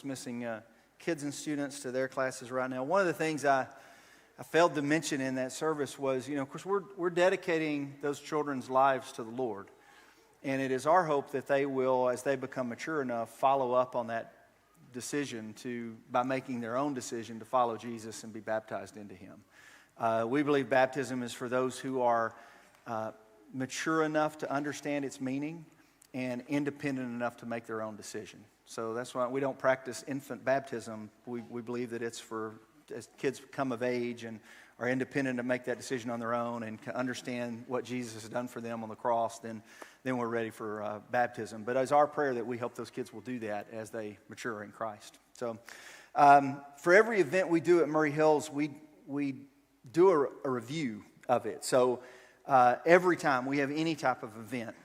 dismissing kids and students to their classes right now. One of the things I failed to mention in that service was, of course, we're dedicating those children's lives to the Lord. And it is our hope that they will, as they become mature enough, follow up on that decision by making their own decision to follow Jesus and be baptized into Him. We believe baptism is for those who are mature enough to understand its meaning and independent enough to make their own decision. So that's why we don't practice infant baptism. We believe that it's for as kids come of age and are independent to make that decision on their own and can understand what Jesus has done for them on the cross, then we're ready for baptism. But it's our prayer that we hope those kids will do that as they mature in Christ. So for every event we do at Murray Hills, we do a review of it. So every time we have any type of event,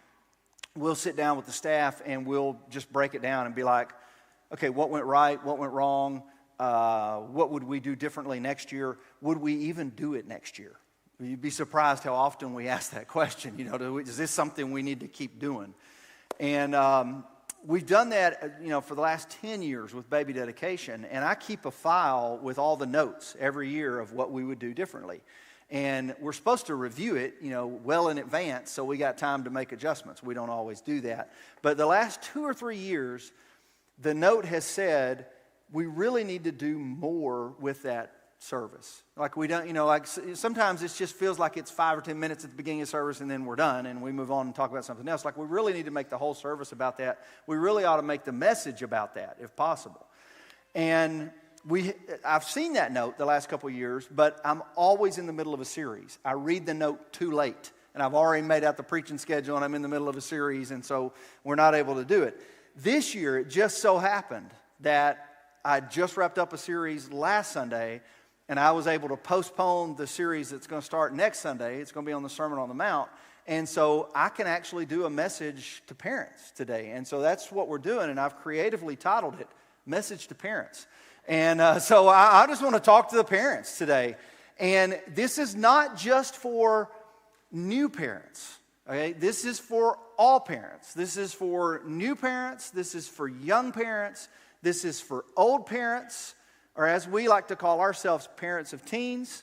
we'll sit down with the staff and we'll just break it down and be like, okay, what went right, what went wrong, what would we do differently next year? Would we even do it next year? You'd be surprised how often we ask that question. Is this something we need to keep doing? And we've done that, for the last 10 years with baby dedication, and I keep a file with all the notes every year of what we would do differently. And we're supposed to review it, well in advance, so we got time to make adjustments. We don't always do that. But the last 2 or 3 years, the note has said, we really need to do more with that service. Like we don't, sometimes it just feels like it's 5 or 10 minutes at the beginning of service and then we're done and we move on and talk about something else. Like we really need to make the whole service about that. We really ought to make the message about that if possible. And I've seen that note the last couple of years, but I'm always in the middle of a series. I read the note too late, and I've already made out the preaching schedule, and I'm in the middle of a series, and so we're not able to do it. This year, it just so happened that I just wrapped up a series last Sunday, and I was able to postpone the series that's going to start next Sunday. It's going to be on the Sermon on the Mount, and so I can actually do a message to parents today, and so that's what we're doing, and I've creatively titled it, Message to Parents. And so I just want to talk to the parents today. And this is not just for new parents, okay? This is for all parents. This is for new parents. This is for young parents. This is for old parents, or as we like to call ourselves, parents of teens.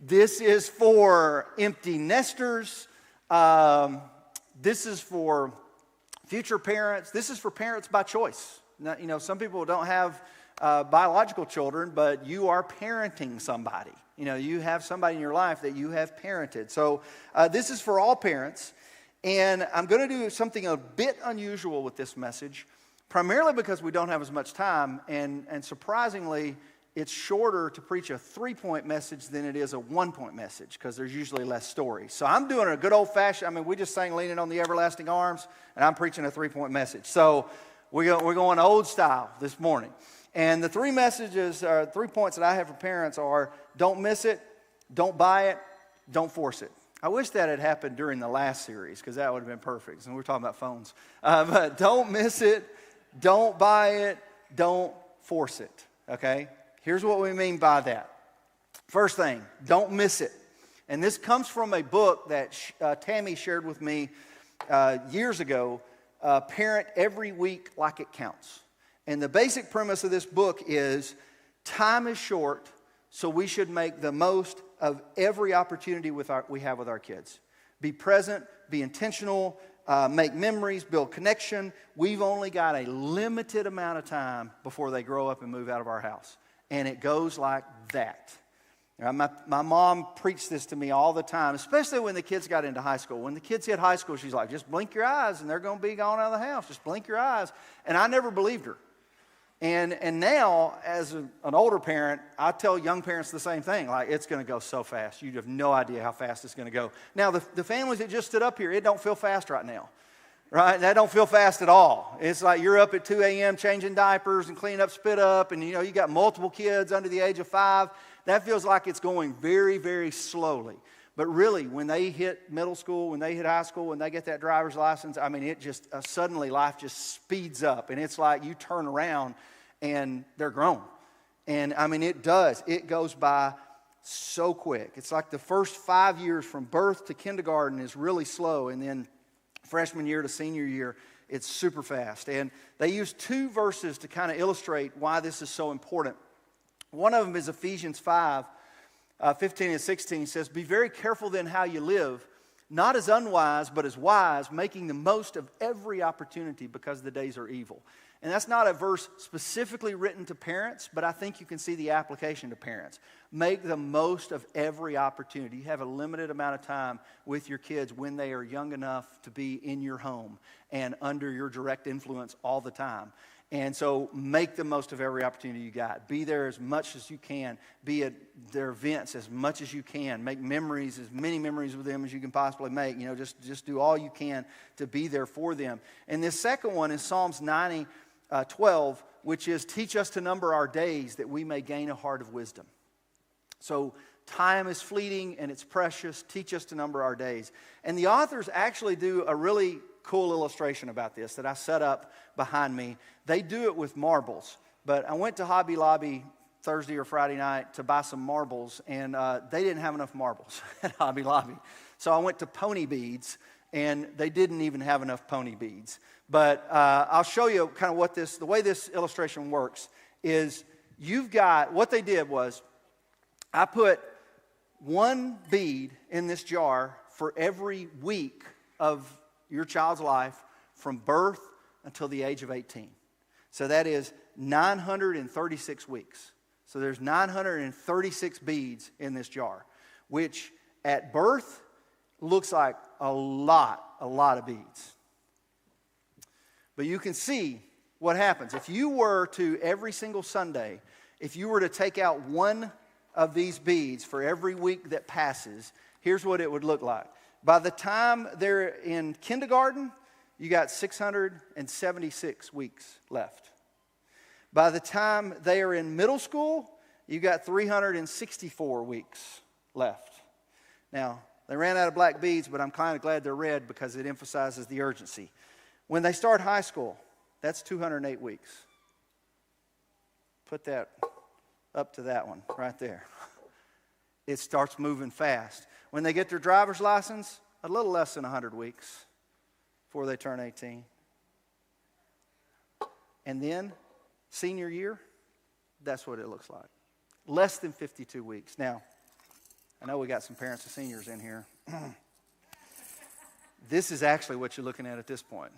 This is for empty nesters. This is for future parents. This is for parents by choice. Now, some people don't have biological children, but you are parenting somebody. You have somebody in your life that you have parented. So this is for all parents. And I'm going to do something a bit unusual with this message, primarily because we don't have as much time. And surprisingly, it's shorter to preach a 3-point message than it is a 1-point message because there's usually less story. So I'm doing a good old-fashioned, we just sang Leaning on the Everlasting Arms, and I'm preaching a 3-point message. So we're going old style this morning. And the 3 messages, 3 points that I have for parents are, don't miss it, don't buy it, don't force it. I wish that had happened during the last series because that would have been perfect. And we're talking about phones. But don't miss it, don't buy it, don't force it, okay? Here's what we mean by that. First thing, don't miss it. And this comes from a book that Tammy shared with me years ago, Parent Every Week Like It Counts. And the basic premise of this book is time is short, so we should make the most of every opportunity we have with our kids. Be present, be intentional, make memories, build connection. We've only got a limited amount of time before they grow up and move out of our house. And it goes like that. My mom preached this to me all the time, especially when the kids got into high school. When the kids hit high school, she's like, just blink your eyes and they're going to be gone out of the house. Just blink your eyes. And I never believed her. And now, as an older parent, I tell young parents the same thing. Like, it's going to go so fast. You have no idea how fast it's going to go. Now, the families that just stood up here, it don't feel fast right now. Right? That don't feel fast at all. It's like you're up at 2 a.m. changing diapers and cleaning up spit up. And, you got multiple kids under the age of 5. That feels like it's going very, very slowly. But really, when they hit middle school, when they hit high school, when they get that driver's license, it just suddenly life just speeds up. And it's like you turn around and they're grown. And it does. It goes by so quick. It's like the first 5 years from birth to kindergarten is really slow. And then freshman year to senior year It's super fast. And they use 2 verses to kind of illustrate why this is so important. One of them is Ephesians 5, 15 and 16 says, "Be very careful then how you live, not as unwise, but as wise, making the most of every opportunity because the days are evil." And that's not a verse specifically written to parents, but I think you can see the application to parents. Make the most of every opportunity. You have a limited amount of time with your kids when they are young enough to be in your home and under your direct influence all the time. And so make the most of every opportunity you got. Be there as much as you can. Be at their events as much as you can. Make memories, as many memories with them as you can possibly make. Just do all you can to be there for them. And this second one is Psalms 90:12, which is, "Teach us to number our days that we may gain a heart of wisdom." So time is fleeting and it's precious. Teach us to number our days. And the authors actually do a really cool illustration about this that I set up behind me. They do it with marbles. But I went to Hobby Lobby Thursday or Friday night to buy some marbles, and they didn't have enough marbles at Hobby Lobby. So I went to Pony Beads, and they didn't even have enough pony beads. But I'll show you kind of the way this illustration works is what they did was, I put 1 bead in this jar for every week of your child's life from birth until the age of 18. So that is 936 weeks. So there's 936 beads in this jar, which at birth looks like a lot of beads. But you can see what happens. If you were to, every single Sunday, if you were to take out 1 of these beads for every week that passes, here's what it would look like. By the time they're in kindergarten, you got 676 weeks left. By the time they are in middle school, you got 364 weeks left. Now, they ran out of black beads, but I'm kind of glad they're red because it emphasizes the urgency. When they start high school, that's 208 weeks. Put that up to that one right there. It starts moving fast. When they get their driver's license, a little less than 100 weeks before they turn 18. And then, senior year, that's what it looks like. Less than 52 weeks. Now, I know we got some parents of seniors in here. This is actually what you're looking at this point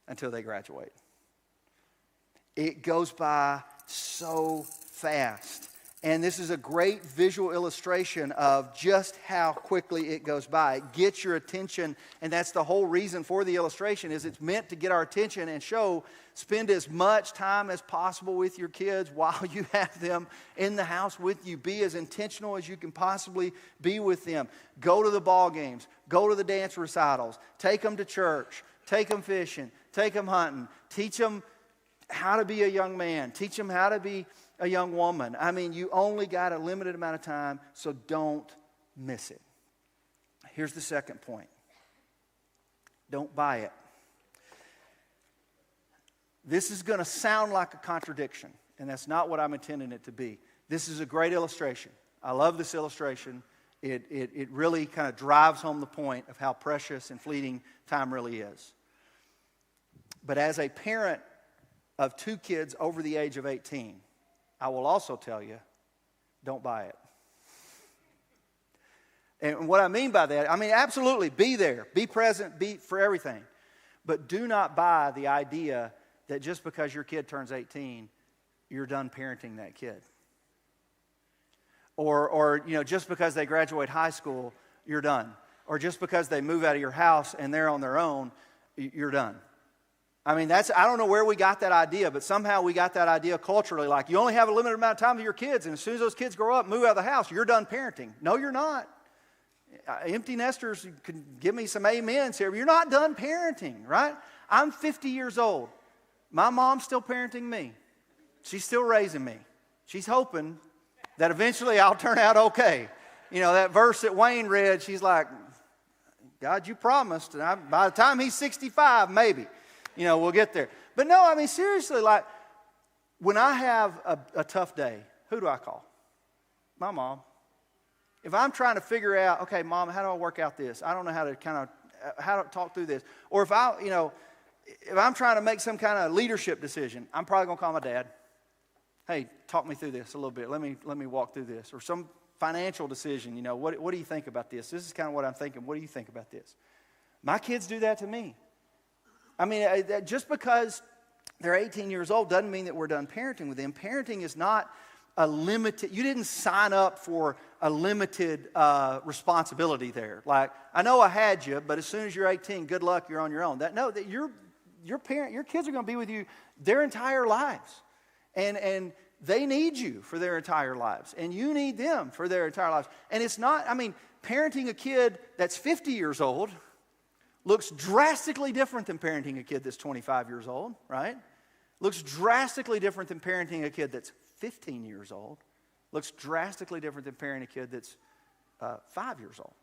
until they graduate. It goes by so fast. And this is a great visual illustration of just how quickly it goes by. It gets your attention, and that's the whole reason for the illustration, is it's meant to get our attention and spend as much time as possible with your kids while you have them in the house with you. Be as intentional as you can possibly be with them. Go to the ball games. Go to the dance recitals. Take them to church. Take them fishing. Take them hunting. Teach them how to be a young man. Teach them how to be a young woman. I mean, you only got a limited amount of time, so don't miss it. Here's the second point. Don't buy it. This is going to sound like a contradiction, and that's not what I'm intending it to be. This is a great illustration. I love this illustration. It really kind of drives home the point of how precious and fleeting time really is. But as a parent of 2 kids over the age of 18, I will also tell you, don't buy it. And what I mean by that, I mean absolutely be there, be present, be for everything. But do not buy the idea that just because your kid turns 18, you're done parenting that kid. Or just because they graduate high school, you're done. Or just because they move out of your house and they're on their own, you're done. I mean, I don't know where we got that idea, but somehow we got that idea culturally, like you only have a limited amount of time with your kids, and as soon as those kids grow up, move out of the house, you're done parenting. No, you're not. Empty nesters can give me some amens here. You're not done parenting, right? I'm 50 years old. My mom's still parenting me. She's still raising me. She's hoping that eventually I'll turn out okay. That verse that Wayne read, she's like, God, you promised. And by the time he's 65, maybe. We'll get there. But no, I mean, seriously, like, when I have a tough day, who do I call? My mom. If I'm trying to figure out, okay, Mom, how do I work out this? I don't know how to talk through this. Or if if I'm trying to make some kind of leadership decision, I'm probably going to call my dad. Hey, talk me through this a little bit. Let me walk through this. Or some financial decision, what do you think about this? This is kind of what I'm thinking. What do you think about this? My kids do that to me. I mean, just because they're 18 years old doesn't mean that we're done parenting with them. Parenting is not a limited, you didn't sign up for a limited responsibility there. Like, I know I had you, but as soon as you're 18, good luck, you're on your own. That your kids are going to be with you their entire lives. And they need you for their entire lives. And you need them for their entire lives. And it's not, parenting a kid that's 50 years old looks drastically different than parenting a kid that's 25 years old, right? Looks drastically different than parenting a kid that's 15 years old. Looks drastically different than parenting a kid that's 5 years old.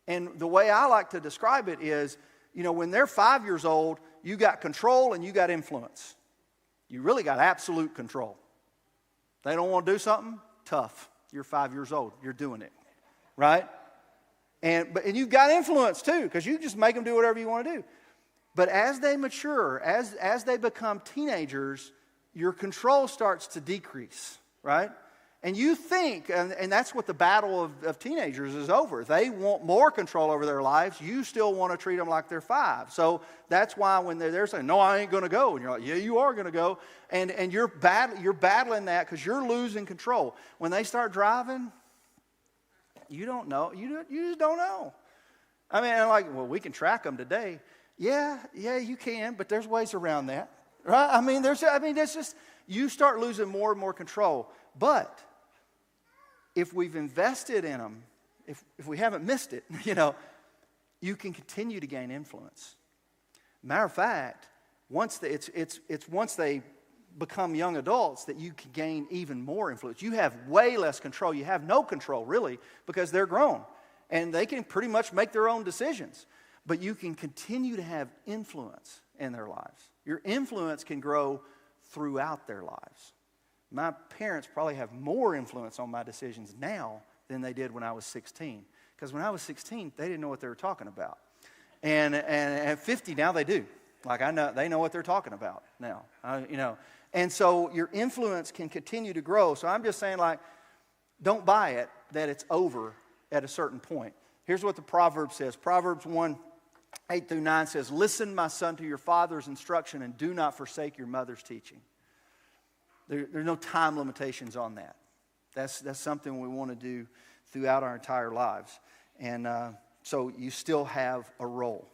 And the way I like to describe it is, when they're 5 years old, you got control and you got influence. You really got absolute control. They don't want to do something? Tough. You're 5 years old. You're doing it, right? And you've got influence too, because you just make them do whatever you want to do. But as they mature, as they become teenagers, your control starts to decrease, right? And you think, and that's what the battle of teenagers is over. They want more control over their lives. You still want to treat them like they're 5. So that's why when they're saying, no, I ain't going to go. And you're like, yeah, you are going to go. And you're battling that because you're losing control. When they start driving, you don't know. You just don't know. I'm like, well, we can track them today. Yeah, you can, but there's ways around that, right? That's just, you start losing more and more control. But if we've invested in them, if we haven't missed it, you can continue to gain influence. Matter of fact, once they become young adults that you can gain even more influence. You have way less control. You have no control, really, because they're grown. And they can pretty much make their own decisions. But you can continue to have influence in their lives. Your influence can grow throughout their lives. My parents probably have more influence on my decisions now than they did when I was 16. Because when I was 16, they didn't know what they were talking about. And at 50 now they do. Like they know what they're talking about now. And so your influence can continue to grow. So I'm just saying, don't buy it that it's over at a certain point. Here's what the Proverbs says. Proverbs 1:8-9 says, "Listen, my son, to your father's instruction, and do not forsake your mother's teaching." There's no time limitations on that. That's something we want to do throughout our entire lives. And so you still have a role.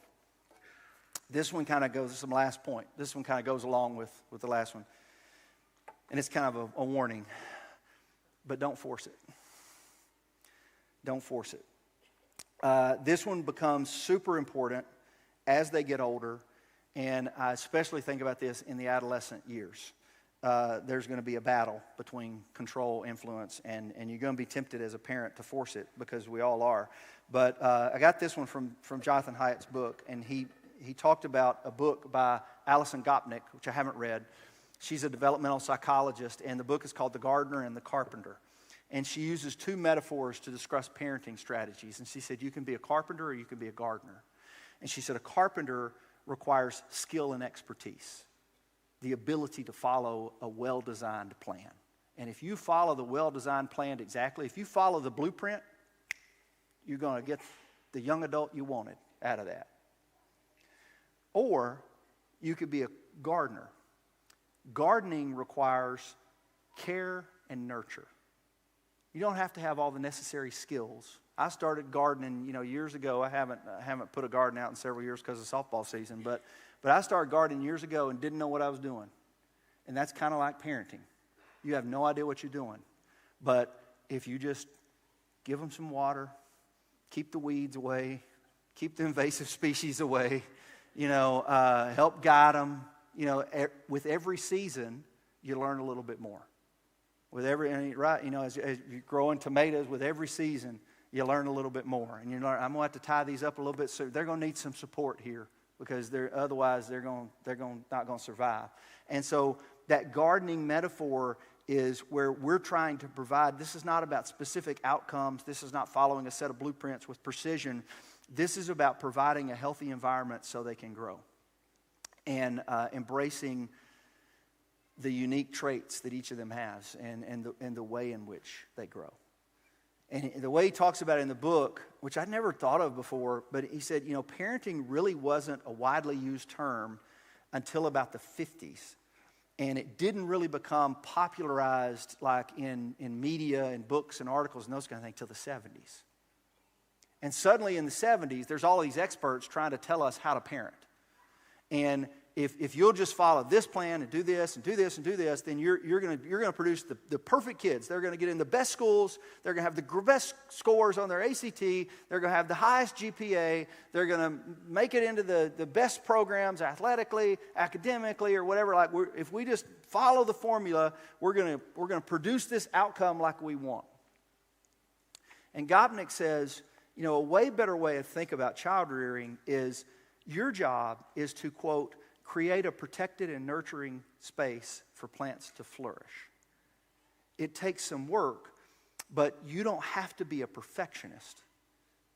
This one kind of goes, this is my last point. This one kind of goes along with the last one. And it's kind of a warning. But don't force it. Don't force it. This one becomes super important as they get older. And I especially think about this in the adolescent years. There's going to be a battle between control, influence, and you're going to be tempted as a parent to force it, because we all are. But I got this one from Jonathan Haidt's book, and he talked about a book by Alison Gopnik, which I haven't read. She's a developmental psychologist, and the book is called The Gardener and the Carpenter. And she uses 2 metaphors to discuss parenting strategies. And she said, you can be a carpenter or you can be a gardener. And she said, a carpenter requires skill and expertise, the ability to follow a well-designed plan. And if you follow the well-designed plan exactly, if you follow the blueprint, you're going to get the young adult you wanted out of that. Or you could be a gardener. Gardening requires care and nurture. You don't have to have all the necessary skills. I started gardening, years ago. I haven't put a garden out in several years because of softball season, but I started gardening years ago and didn't know what I was doing. And that's kind of like parenting. You have no idea what you're doing. But if you just give them some water, keep the weeds away, keep the invasive species away, help guide them, with every season, you learn a little bit more. As you're growing tomatoes, with every season, you learn a little bit more. And you learn, I'm going to have to tie these up a little bit, so they're going to need some support here, because otherwise they're not going to survive. And so that gardening metaphor is where we're trying to provide. This is not about specific outcomes. This is not following a set of blueprints with precision. This is about providing a healthy environment so they can grow. and embracing the unique traits that each of them has and the way in which they grow. And the way he talks about it in the book, which I'd never thought of before, but he said, parenting really wasn't a widely used term until about the 50s. And it didn't really become popularized like in media and books and articles and those kind of things till the 70s. And suddenly in the 70s, there's all these experts trying to tell us how to parent. And if you'll just follow this plan and do this and do this and do this, then you're going to produce the perfect kids. They're going to get in the best schools. They're going to have the best scores on their ACT. They're going to have the highest GPA. They're going to make it into the best programs athletically, academically, or whatever. If we just follow the formula, we're going to produce this outcome like we want. And Gopnik says, a way better way to think about child rearing is your job is to, quote, create a protected and nurturing space for plants to flourish. It takes some work, but you don't have to be a perfectionist.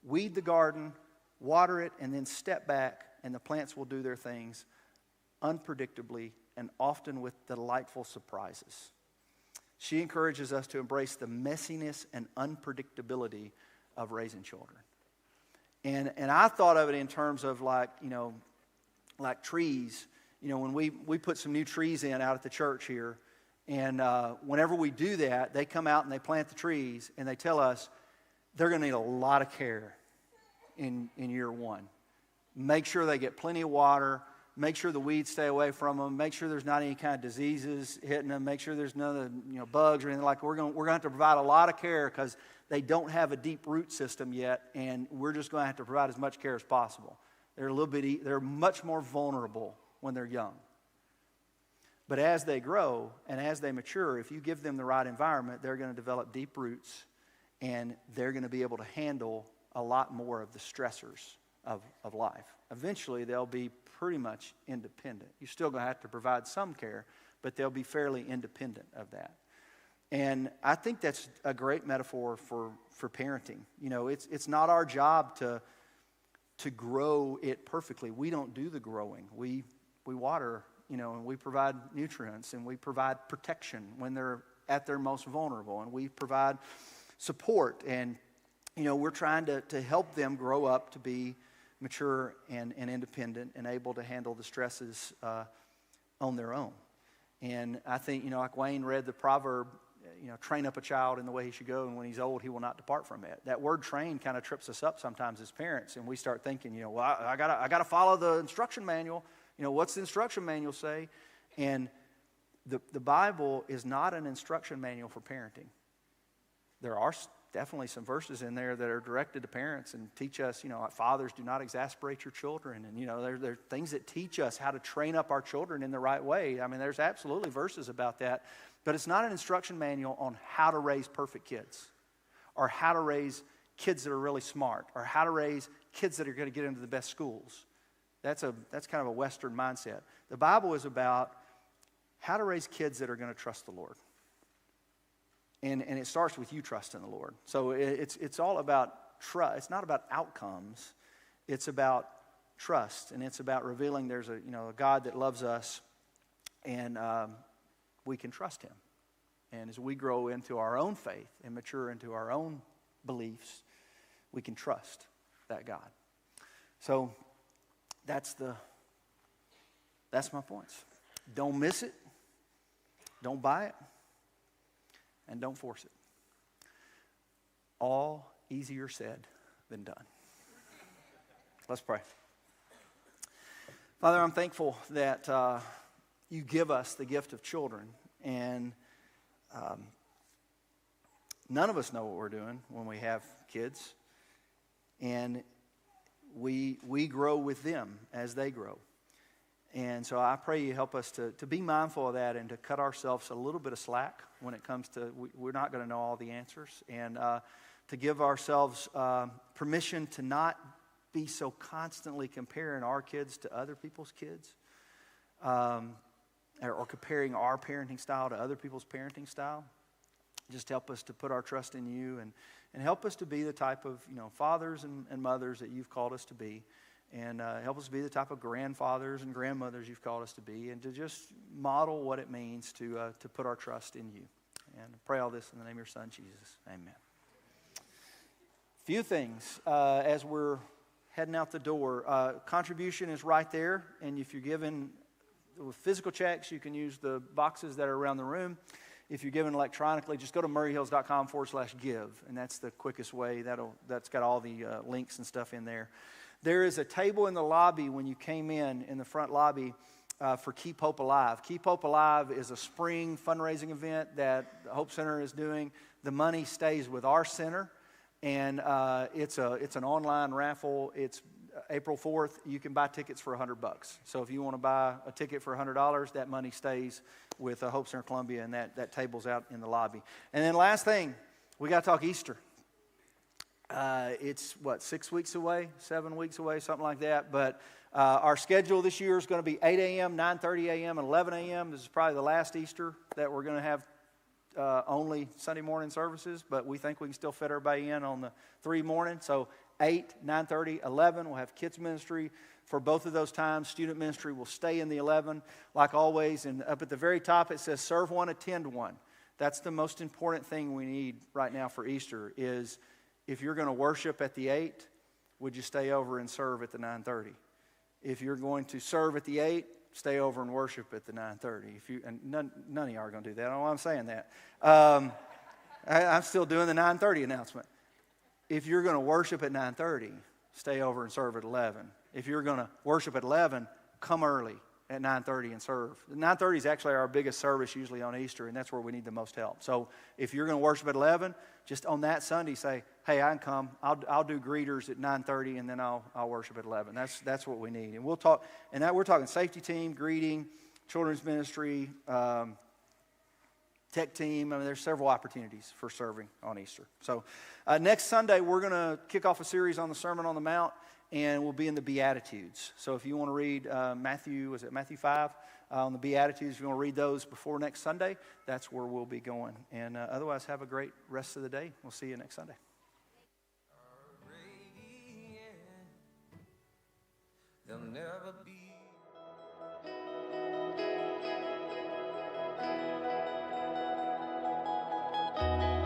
Weed the garden, water it, and then step back, and the plants will do their things unpredictably and often with delightful surprises. She encourages us to embrace the messiness and unpredictability of raising children. And I thought of it in terms of like trees. When we put some new trees in out at the church here, and whenever we do that, they come out and they plant the trees, and they tell us they're going to need a lot of care in year one. Make sure they get plenty of water. Make sure the weeds stay away from them. Make sure there's not any kind of diseases hitting them. Make sure there's none of the bugs or anything like that. We're going to have to provide a lot of care because they don't have a deep root system yet, and we're just going to have to provide as much care as possible. They're much more vulnerable when they're young. But as they grow and as they mature, if you give them the right environment, they're going to develop deep roots, and they're going to be able to handle a lot more of the stressors of life. Eventually, they'll be pretty much independent. You're still going to have to provide some care, but they'll be fairly independent of that. And I think that's a great metaphor for parenting. It's not our job to grow it perfectly. We don't do the growing. We water, and we provide nutrients, and we provide protection when they're at their most vulnerable, and we provide support, and we're trying to help them grow up to be mature and independent and able to handle the stresses on their own. And I think, like Wayne read the proverb, train up a child in the way he should go, and when he's old, he will not depart from it. That word train kind of trips us up sometimes as parents, and we start thinking, I gotta follow the instruction manual. What's the instruction manual say? And the Bible is not an instruction manual for parenting. There are definitely some verses in there that are directed to parents and teach us, fathers, do not exasperate your children. And, there are things that teach us how to train up our children in the right way. I mean, there's absolutely verses about that. But it's not an instruction manual on how to raise perfect kids or how to raise kids that are really smart or how to raise kids that are going to get into the best schools. That's kind of a Western mindset. The Bible is about how to raise kids that are going to trust the Lord. And it starts with you trusting the Lord. So it's all about trust. It's not about outcomes. It's about trust, and it's about revealing there's a God that loves us, and we can trust Him. And as we grow into our own faith and mature into our own beliefs, we can trust that God. So that's my points. Don't miss it. Don't buy it. And don't force it. All easier said than done. Let's pray. Father, I'm thankful that you give us the gift of children. And none of us know what we're doing when we have kids. And we grow with them as they grow. And so I pray you help us to be mindful of that and to cut ourselves a little bit of slack when it comes to, we're not going to know all the answers. And to give ourselves permission to not be so constantly comparing our kids to other people's kids. Or comparing our parenting style to other people's parenting style. Just help us to put our trust in you and help us to be the type of fathers and mothers that you've called us to be. And help us be the type of grandfathers and grandmothers you've called us to be, and to just model what it means to put our trust in you. And I pray all this in the name of your Son, Jesus. Amen. Few things as we're heading out the door. Contribution is right there, and if you're giving with physical checks, you can use the boxes that are around the room. If you're giving electronically, just go to murrayhills.com/give, and that's the quickest way. That's got all the links and stuff in there. There is a table in the lobby when you came in the front lobby, for Keep Hope Alive. Keep Hope Alive is a spring fundraising event that the Hope Center is doing. The money stays with our center, and it's an online raffle. It's April 4th. You can buy tickets for $100. So if you want to buy a ticket for $100, that money stays with Hope Center Columbia, and that table's out in the lobby. And then last thing, we got to talk Easter. It's 6 weeks away, 7 weeks away, something like that. But our schedule this year is going to be 8 a.m., 9:30 a.m., and 11 a.m. This is probably the last Easter that we're going to have only Sunday morning services, but we think we can still fit everybody in on the 3 morning. So 8, 9:30, 11. We'll have kids ministry for both of those times. Student ministry will stay in the 11, like always. And up at the very top, it says serve one, attend one. That's the most important thing we need right now for Easter is if you're going to worship at the 8, would you stay over and serve at the 9:30? If you're going to serve at the 8, stay over and worship at the 9:30. And none of you are going to do that. I don't know why I'm saying that. I'm still doing the 9:30 announcement. If you're going to worship at 9:30, stay over and serve at 11. If you're going to worship at 11, come early at 9:30 and serve. 9:30 is actually our biggest service usually on Easter, and that's where we need the most help. So if you're going to worship at 11, just on that Sunday say, hey, I can come. I'll do greeters at 9:30, and then I'll worship at 11. That's what we need. And we'll talk. And that we're talking safety team, greeting, children's ministry, tech team. I mean, there's several opportunities for serving on Easter. So next Sunday, we're going to kick off a series on the Sermon on the Mount, and we'll be in the Beatitudes. So if you want to read Matthew 5 on the Beatitudes, if you want to read those before next Sunday, that's where we'll be going. And otherwise, have a great rest of the day. We'll see you next Sunday. There'll never be